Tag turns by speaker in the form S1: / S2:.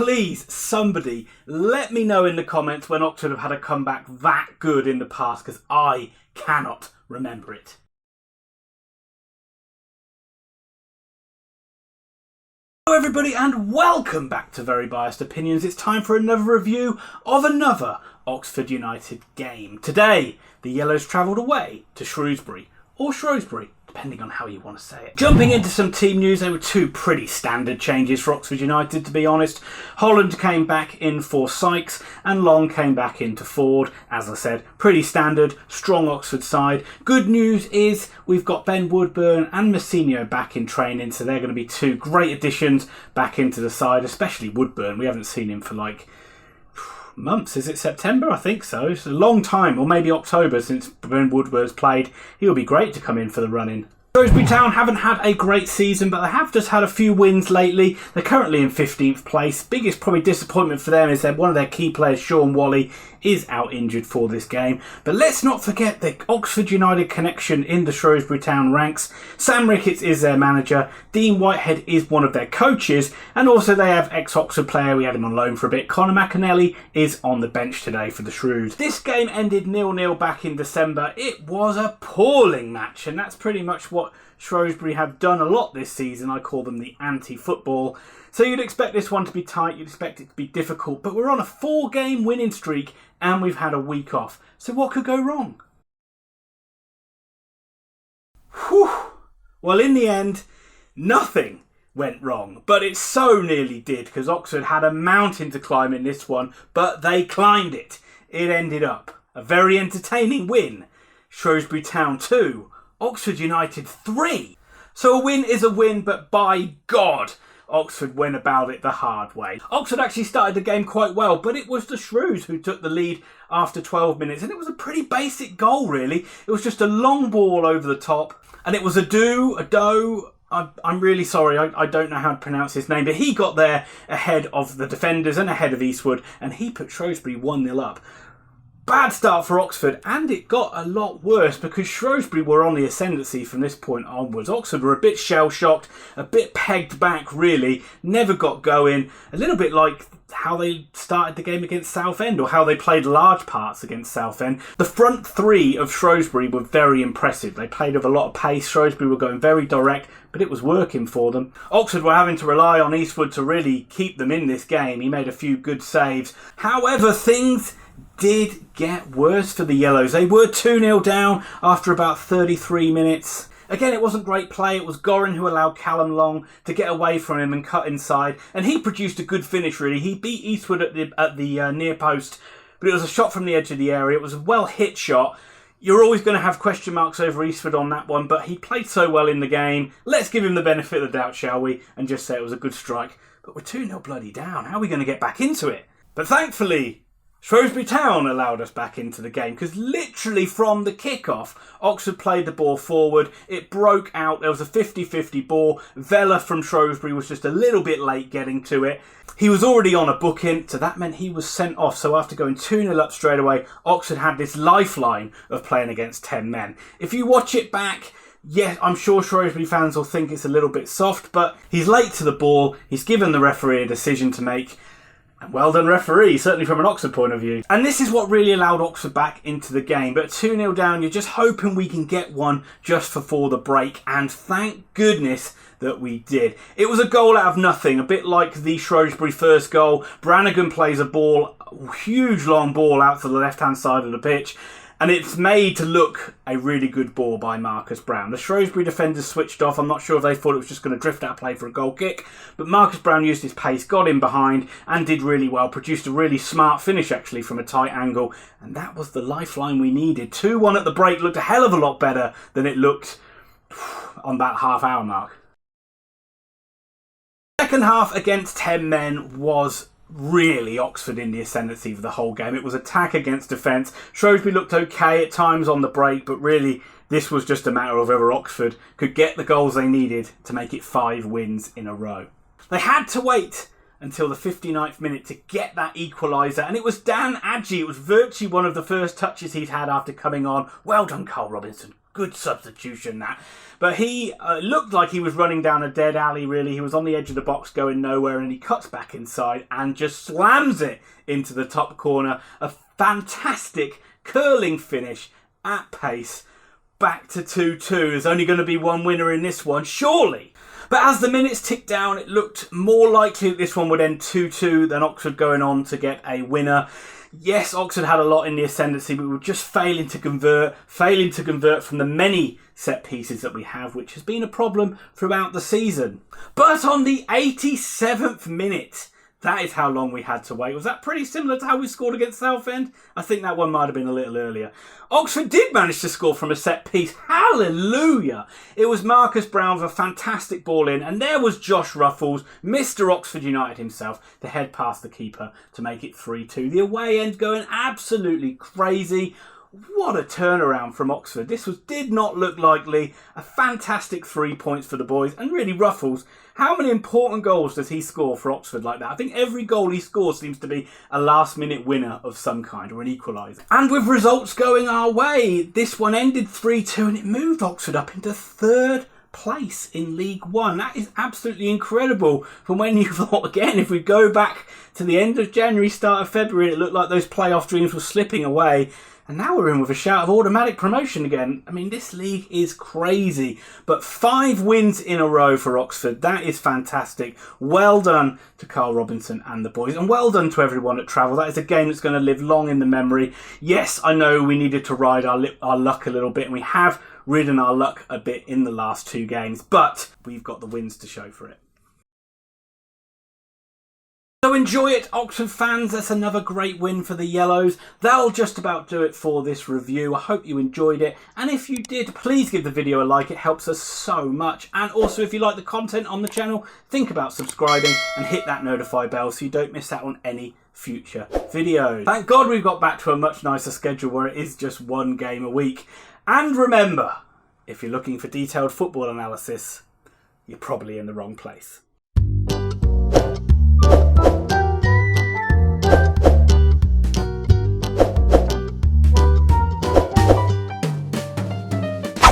S1: please, somebody, let me know in the comments when Oxford have had a comeback that good in the past, because I cannot remember it. Hello everybody and welcome back to Very Biased Opinions. It's time for another review of another Oxford United game. Today, the Yellows travelled away to Shrewsbury, or Shrewsbury, depending on how you want to say it. Jumping into some team news, there were two pretty standard changes for Oxford United, to be honest. Holland came back in for Sykes and Long came back into Ford. As I said, pretty standard, strong Oxford side. Good news is we've got Ben Woodburn and Massinho back in training, so they're going to be two great additions back into the side, especially Woodburn. We haven't seen him for like months. Is it September? I think so. It's a long time, or maybe October, since Ben Woodward's played. He'll be great to come in for the run-in. Shrewsbury Town haven't had a great season, but they have just had a few wins lately. They're currently in 15th place. Biggest probably disappointment for them is that one of their key players, Sean Whalley, is out injured for this game. But let's not forget the Oxford United connection in the Shrewsbury Town ranks. Sam Ricketts is their manager. Dean Whitehead is one of their coaches. And also they have ex-Oxford player, we had him on loan for a bit, Conor McAnally, is on the bench today for the Shrews. This game ended 0-0 back in December. It was an appalling match, and that's pretty much what Shrewsbury have done a lot this season. I call them the anti-football. So you'd expect this one to be tight, you'd expect it to be difficult, but we're on a 4-game winning streak and we've had a week off. So what could go wrong? Whew. Well, in the end, nothing went wrong, but it so nearly did, because Oxford had a mountain to climb in this one, but they climbed it. It ended up a very entertaining win. Shrewsbury Town 2, Oxford United 3. So a win is a win, but by God, Oxford went about it the hard way. Oxford actually started the game quite well, but it was the Shrews who took the lead after 12 minutes, and it was a pretty basic goal, really. It was just a long ball over the top, and it was a doe. I'm really sorry, I don't know how to pronounce his name, but he got there ahead of the defenders and ahead of Eastwood, and he put Shrewsbury 1-0 up. Bad start for Oxford, and it got a lot worse because Shrewsbury were on the ascendancy from this point onwards. Oxford were a bit shell-shocked, a bit pegged back really, never got going, a little bit like how they started the game against Southend, or how they played large parts against Southend. The front three of Shrewsbury were very impressive. They played with a lot of pace. Shrewsbury were going very direct, but it was working for them. Oxford were having to rely on Eastwood to really keep them in this game. He made a few good saves. However, things did get worse for the Yellows. They were 2-0 down after about 33 minutes. Again, it wasn't great play. It was Gorin who allowed Callum Long to get away from him and cut inside, and he produced a good finish really. He beat Eastwood at the near post, but it was a shot from the edge of the area. It was a well hit shot. You're always going to have question marks over Eastwood on that one, but he played so well in the game. Let's give him the benefit of the doubt, shall we, and just say it was a good strike. But we're 2-0 bloody down. How are we going to get back into it? But thankfully, Shrewsbury Town allowed us back into the game, because literally from the kickoff, Oxford played the ball forward. It broke out. There was a 50-50 ball. Vella from Shrewsbury was just a little bit late getting to it. He was already on a booking, so that meant he was sent off. So after going 2-0 up straight away, Oxford had this lifeline of playing against 10 men. If you watch it back, yes, I'm sure Shrewsbury fans will think it's a little bit soft, but he's late to the ball. He's given the referee a decision to make. And well done, referee, certainly from an Oxford point of view. And this is what really allowed Oxford back into the game. But 2-0 down, you're just hoping we can get one just before the break. And thank goodness that we did. It was a goal out of nothing, a bit like the Shrewsbury first goal. Brannigan plays a ball, a huge long ball out to the left-hand side of the pitch. And it's made to look a really good ball by Marcus Browne. The Shrewsbury defenders switched off. I'm not sure if they thought it was just going to drift out of play for a goal kick. But Marcus Browne used his pace, got in behind and did really well. Produced a really smart finish actually from a tight angle. And that was the lifeline we needed. 2-1 at the break looked a hell of a lot better than it looked on that half-hour mark. Second half against 10 men was really Oxford in the ascendancy for the whole game. It was attack against defence. Shrewsbury looked okay at times on the break, but really this was just a matter of whether Oxford could get the goals they needed to make it 5 wins in a row. They had to wait until the 59th minute to get that equaliser, and it was Dan Agyei. It was virtually one of the first touches he'd had after coming on. Well done, Carl Robinson. good substitution, that. But he looked like he was running down a dead alley, really. He was on the edge of the box going nowhere, and he cuts back inside and just slams it into the top corner. A fantastic curling finish at pace. Back to 2-2. There's only going to be one winner in this one, surely. But as the minutes ticked down, it looked more likely that this one would end 2-2 than Oxford going on to get a winner. Yes, Oxford had a lot in the ascendancy, but we were just failing to convert from the many set pieces that we have, which has been a problem throughout the season. But on the 87th minute, that is how long we had to wait. Was that pretty similar to how we scored against Southend? I think that one might have been a little earlier. Oxford did manage to score from a set piece. Hallelujah! It was Marcus Browne with a fantastic ball in, and there was Josh Ruffles, Mr. Oxford United himself, to head past the keeper to make it 3-2. The away end going absolutely crazy. What a turnaround from Oxford. This did not look likely. A fantastic 3 points for the boys. And really, Ruffles, how many important goals does he score for Oxford like that? I think every goal he scores seems to be a last-minute winner of some kind, or an equaliser. And with results going our way, this one ended 3-2 and it moved Oxford up into third place in League One. That is absolutely incredible. From when you thought, again, if we go back to the end of January, start of February, it looked like those playoff dreams were slipping away. And now we're in with a shout of automatic promotion again. I mean, this league is crazy. But 5 wins in a row for Oxford. That is fantastic. Well done to Carl Robinson and the boys. And well done to everyone at Travel. That is a game that's going to live long in the memory. Yes, I know we needed to ride our luck a little bit. And we have ridden our luck a bit in the last 2 games. But we've got the wins to show for it. So enjoy it, Oxford fans. That's another great win for the Yellows. That'll just about do it for this review. I hope you enjoyed it. And if you did, please give the video a like. It helps us so much. And also, if you like the content on the channel, think about subscribing and hit that notify bell so you don't miss out on any future videos. Thank God we've got back to a much nicer schedule where it is just 1 game a week. And remember, if you're looking for detailed football analysis, you're probably in the wrong place.